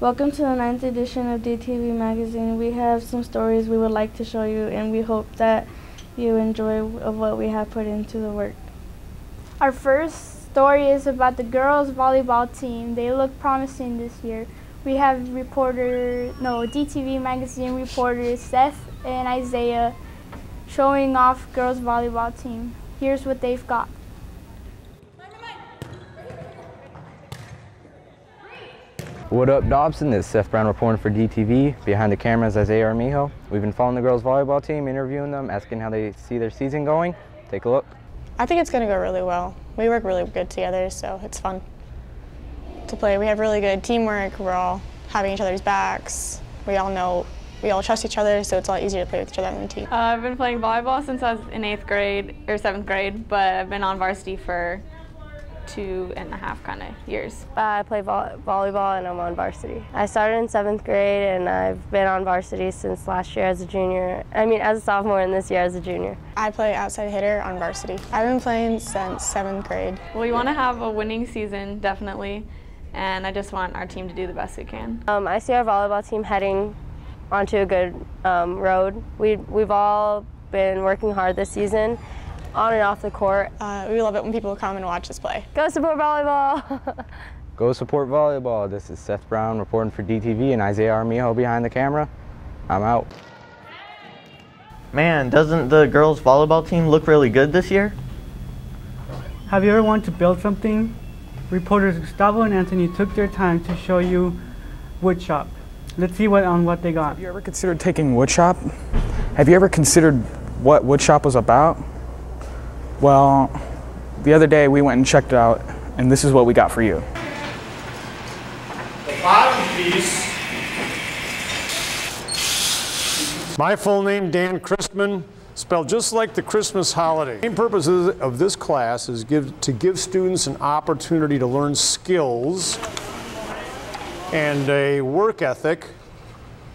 Welcome to the 9th edition of DTV Magazine. We have some stories we would like to show you, and we hope that you enjoy what we have put into the work. Our first story is about the girls volleyball team. They look promising this year. We have DTV Magazine reporters Seth and Isaiah showing off girls volleyball team. Here's what they've got. What up, Dobson? This is Seth Brown reporting for DTV. Behind the camera is Isaiah Armijo. We've been following the girls volleyball team, interviewing them, asking how they see their season going. Take a look. I think it's going to go really well. We work really good together, so it's fun to play. We have really good teamwork. We're all having each other's backs. We all trust each other, so it's a lot easier to play with each other on the team. I've been playing volleyball since I was in 8th grade or 7th grade, but I've been on varsity for 2.5 kind of years. I play volleyball and I'm on varsity. I started in 7th grade and I've been on varsity since last year as a junior. As a sophomore, and this year as a junior. I play outside hitter on varsity. I've been playing since 7th grade. We want to have a winning season, definitely, and I just want our team to do the best we can. I see our volleyball team heading onto a good road. We've all been working hard this season, on and off the court. We love it when people come and watch us play. Go support volleyball! Go support volleyball. This is Seth Brown reporting for DTV and Isaiah Armijo behind the camera. I'm out. Man, doesn't the girls volleyball team look really good this year? Have you ever wanted to build something? Reporters Gustavo and Anthony took their time to show you woodshop. Let's see what they got. Have you ever considered taking woodshop? Have you ever considered what woodshop was about? Well, the other day we went and checked it out, and this is what we got for you. The bottom piece. My full name, Dan Christman, spelled just like the Christmas holiday. The main purpose of this class is to give students an opportunity to learn skills and a work ethic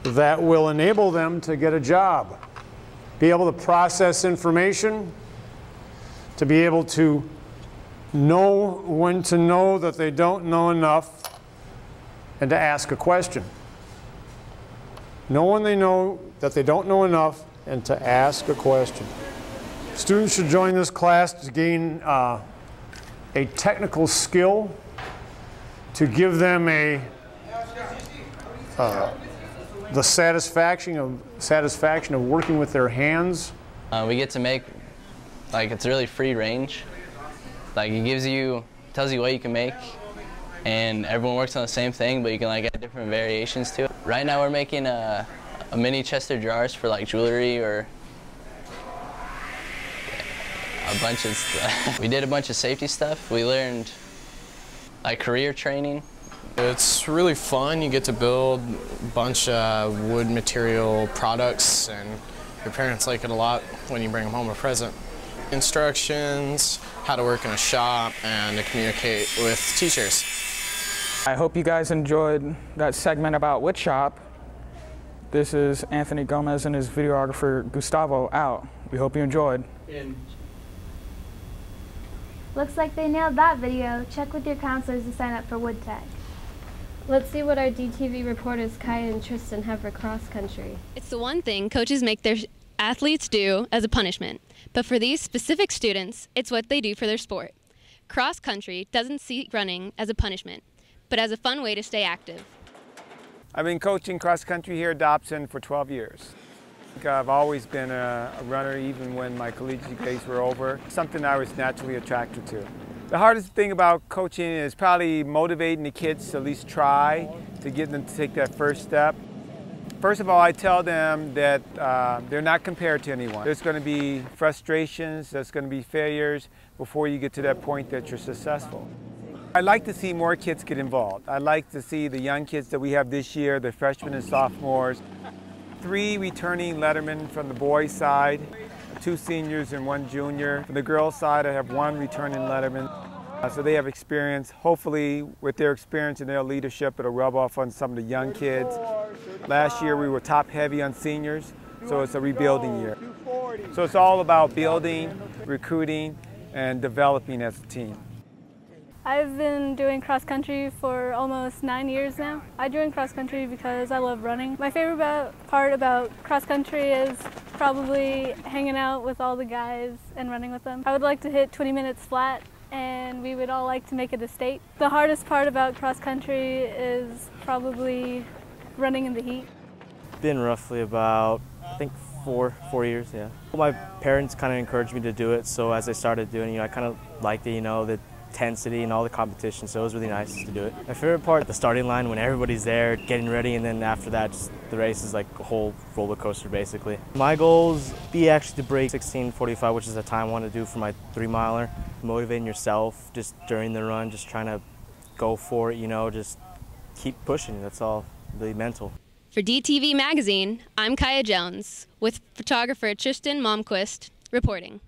that will enable them to get a job, be able to process information, to be able to know when to know that they don't know enough, and to ask a question. Know when they know that they don't know enough, and to ask a question. Students should join this class to gain a technical skill, to give them the satisfaction of working with their hands. We get to make, it's really free range. It tells you what you can make, and everyone works on the same thing, but you can add different variations to it. Right now we're making a mini Chester jars for jewelry or a bunch of stuff. We did a bunch of safety stuff. We learned career training. It's really fun. You get to build a bunch of wood material products, and your parents like it a lot when you bring them home a present. Instructions, how to work in a shop, and to communicate with teachers. I hope you guys enjoyed that segment about woodshop. This is Anthony Gomez and his videographer Gustavo out. We hope you enjoyed. Looks like they nailed that video. Check with your counselors to sign up for Wood Tech. Let's see what our DTV reporters Kaya and Tristan have for cross country. It's the one thing coaches make their athletes do as a punishment. But for these specific students, it's what they do for their sport. Cross country doesn't see running as a punishment, but as a fun way to stay active. I've been coaching cross country here at Dobson for 12 years. I've always been a runner, even when my collegiate days were over, something I was naturally attracted to. The hardest thing about coaching is probably motivating the kids to at least try, to get them to take that first step. First of all, I tell them that they're not compared to anyone. There's going to be frustrations, there's going to be failures before you get to that point that you're successful. I'd like to see more kids get involved. I'd like to see the young kids that we have this year, the freshmen and sophomores. 3 returning lettermen from the boys' side, 2 seniors and 1 junior. From the girls' side, I have 1 returning letterman. So they have experience. Hopefully, with their experience and their leadership, it'll rub off on some of the young kids. Last year, we were top heavy on seniors, so it's a rebuilding year. So it's all about building, recruiting, and developing as a team. I've been doing cross country for almost 9 years now. I joined cross country because I love running. My favorite part about cross country is probably hanging out with all the guys and running with them. I would like to hit 20 minutes flat, and we would all like to make it a state. The hardest part about cross country is probably running in the heat. Been roughly about, I think, four years, yeah. My parents kind of encouraged me to do it, so as I started doing it, I kind of liked it, the intensity and all the competition, so it was really nice to do it. My favorite part, the starting line, when everybody's there, getting ready, and then after that, just the race is like a whole roller coaster, basically. My goals be actually to break 16:45, which is the time I want to do for my 3-miler. Motivating yourself just during the run, just trying to go for it, just keep pushing. That's all, really mental. For DTV Magazine, I'm Kaya Jones, with photographer Tristan Momquist reporting.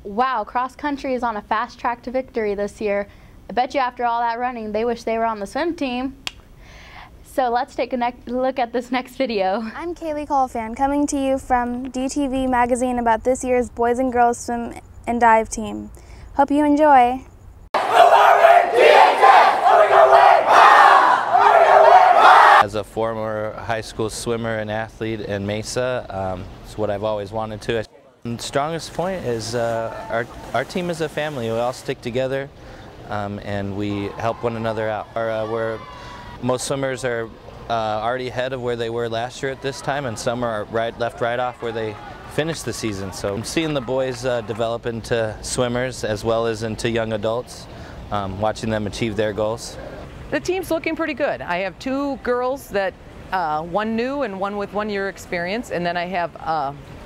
Wow, cross country is on a fast track to victory this year. I bet you after all that running, they wish they were on the swim team. So let's take a look at this next video. I'm Kaylee Colfan, coming to you from DTV Magazine about this year's boys and girls swim and dive team. Hope you enjoy. As a former high school swimmer and athlete in Mesa, it's what I've always wanted to. The strongest point is our team is a family. We all stick together and we help one another out. Most swimmers are already ahead of where they were last year at this time, and some are left right off where they finished the season. So I'm seeing the boys develop into swimmers as well as into young adults, watching them achieve their goals. The team's looking pretty good. I have 2 girls that, one new and one with 1 year experience, and then I have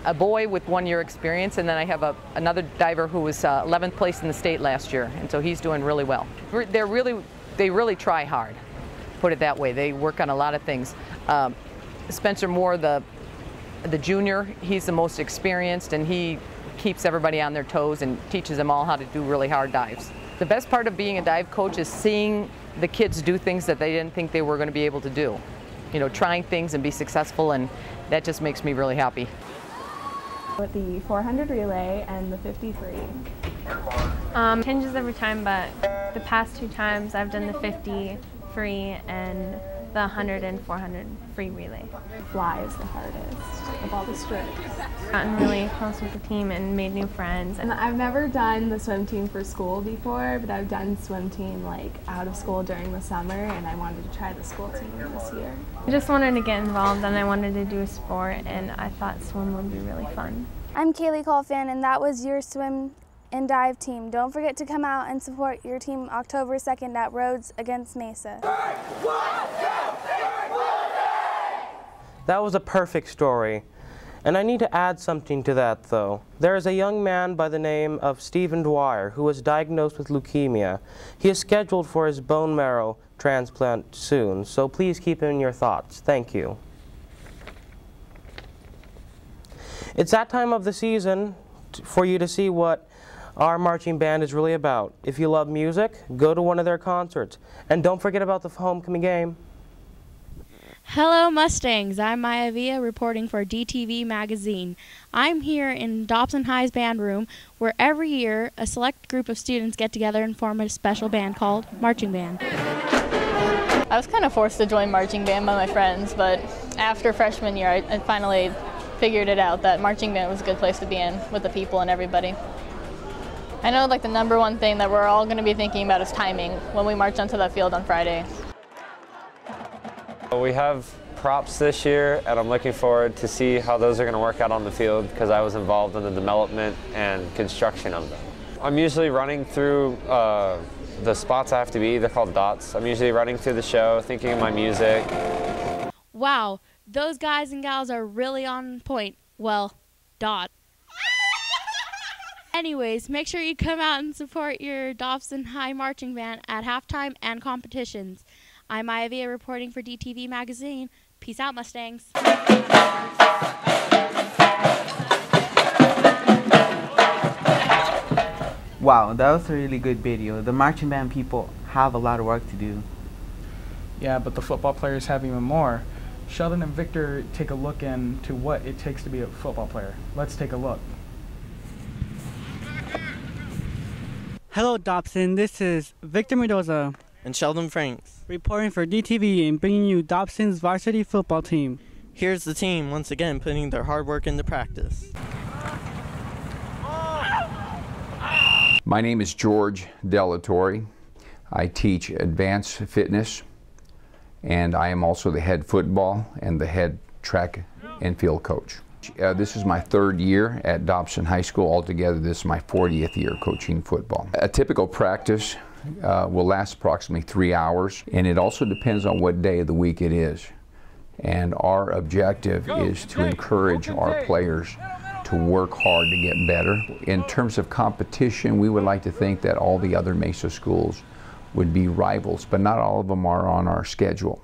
a boy with 1 year experience, and then I have another diver who was 11th place in the state last year, and so he's doing really well. They really try hard, put it that way. They work on a lot of things. Spencer Moore, the junior, he's the most experienced, and he keeps everybody on their toes and teaches them all how to do really hard dives. The best part of being a dive coach is seeing the kids do things that they didn't think they were going to be able to do. Trying things and be successful, and that just makes me really happy. With the 400 relay and the 53. Changes every time, but the past 2 times I've done the 50 free and the 100 and 400 free relay. Fly is the hardest of all the strips. Gotten really close with the team and made new friends. And I've never done the swim team for school before, but I've done swim team out of school during the summer, and I wanted to try the school team this year. I just wanted to get involved, and I wanted to do a sport, and I thought swim would be really fun. I'm Kaylee Colfan, and that was your swim and dive team. Don't forget to come out and support your team October 2nd at Rhodes against Mesa. That was a perfect story. And I need to add something to that, though. There is a young man by the name of Stephen Dwyer who was diagnosed with leukemia. He is scheduled for his bone marrow transplant soon, so please keep him in your thoughts. Thank you. It's that time of the season for you to see what our marching band is really about. If you love music, go to one of their concerts. And don't forget about the homecoming game. Hello Mustangs, I'm Maya Villa reporting for DTV Magazine. I'm here in Dobson High's band room where every year a select group of students get together and form a special band called Marching Band. I was kind of forced to join marching band by my friends, but after freshman year I finally figured it out that marching band was a good place to be in with the people and everybody. I know the number one thing that we're all going to be thinking about is timing when we march onto that field on Friday. We have props this year, and I'm looking forward to see how those are going to work out on the field because I was involved in the development and construction of them. I'm usually running through the spots I have to be. They're called dots. I'm usually running through the show, thinking of my music. Wow, those guys and gals are really on point. Well, dot. Anyways, make sure you come out and support your Dobson High Marching Band at halftime and competitions. I'm Maya Villa reporting for DTV Magazine. Peace out, Mustangs. Wow, that was a really good video. The marching band people have a lot of work to do. Yeah, but the football players have even more. Sheldon and Victor take a look into what it takes to be a football player. Let's take a look. Hello Dobson, this is Victor Mendoza and Sheldon Franks reporting for DTV and bringing you Dobson's varsity football team. Here's the team once again putting their hard work into practice. My name is George Delatorre. I teach advanced fitness, and I am also the head football and the head track and field coach. This is my 3rd year at Dobson High School. Altogether, this is my 40th year coaching football. A typical practice will last approximately 3 hours, and it also depends on what day of the week it is. And our objective is to encourage our players to work hard to get better. In terms of competition, we would like to think that all the other Mesa schools would be rivals, but not all of them are on our schedule.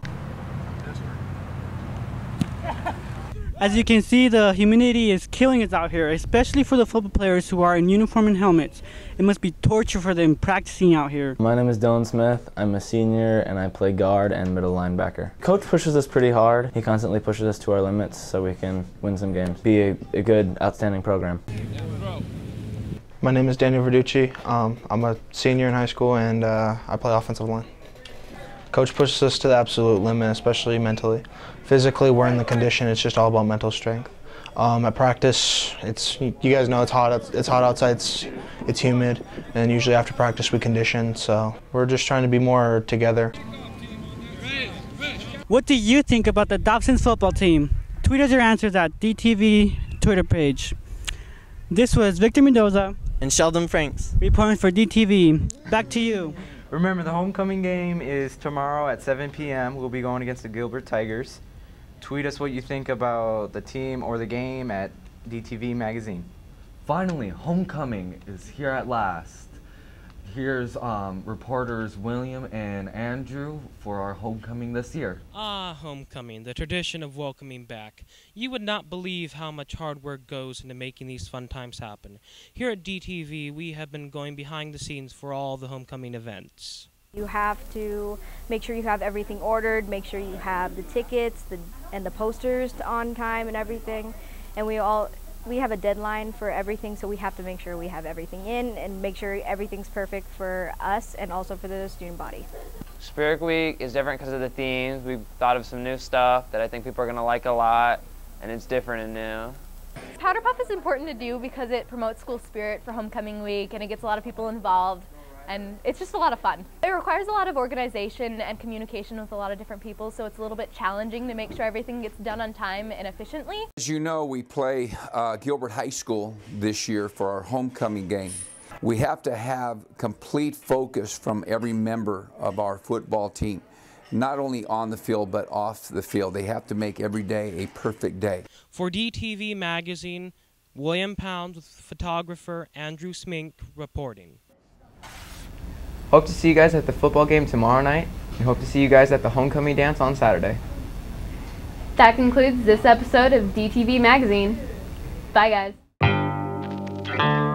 As you can see, the humidity is killing us out here, especially for the football players who are in uniform and helmets. It must be torture for them practicing out here. My name is Dylan Smith. I'm a senior and I play guard and middle linebacker. Coach pushes us pretty hard. He constantly pushes us to our limits so we can win some games. Be a good, outstanding program. My name is Daniel Verducci. I'm a senior in high school and I play offensive line. Coach pushes us to the absolute limit, especially mentally. Physically, we're in the condition. It's just all about mental strength. At practice, you guys know it's hot outside. It's humid, and usually after practice we condition. So we're just trying to be more together. What do you think about the Dobson's football team? Tweet us your answers at DTV Twitter page. This was Victor Mendoza and Sheldon Franks reporting for DTV. Back to you. Remember, the homecoming game is tomorrow at 7 p.m. We'll be going against the Gilbert Tigers. Tweet us what you think about the team or the game at DTV Magazine. Finally, homecoming is here at last. Here's reporters William and Andrew for our homecoming this year. Ah, homecoming, the tradition of welcoming back. You would not believe how much hard work goes into making these fun times happen. Here at DTV, we have been going behind the scenes for all the homecoming events. You have to make sure you have everything ordered, make sure you have the tickets and the posters on time and everything. And we have a deadline for everything, so we have to make sure we have everything in and make sure everything's perfect for us and also for the student body. Spirit Week is different because of the themes. We've thought of some new stuff that I think people are going to like a lot, and it's different and new. Powder Puff is important to do because it promotes school spirit for homecoming week and it gets a lot of people involved. And it's just a lot of fun. It requires a lot of organization and communication with a lot of different people, so it's a little bit challenging to make sure everything gets done on time and efficiently. As you know, we play Gilbert High School this year for our homecoming game. We have to have complete focus from every member of our football team, not only on the field but off the field. They have to make every day a perfect day. For DTV Magazine, William Pounds with photographer Andrew Smink reporting. Hope to see you guys at the football game tomorrow night, and hope to see you guys at the homecoming dance on Saturday. That concludes this episode of DTV Magazine. Bye, guys.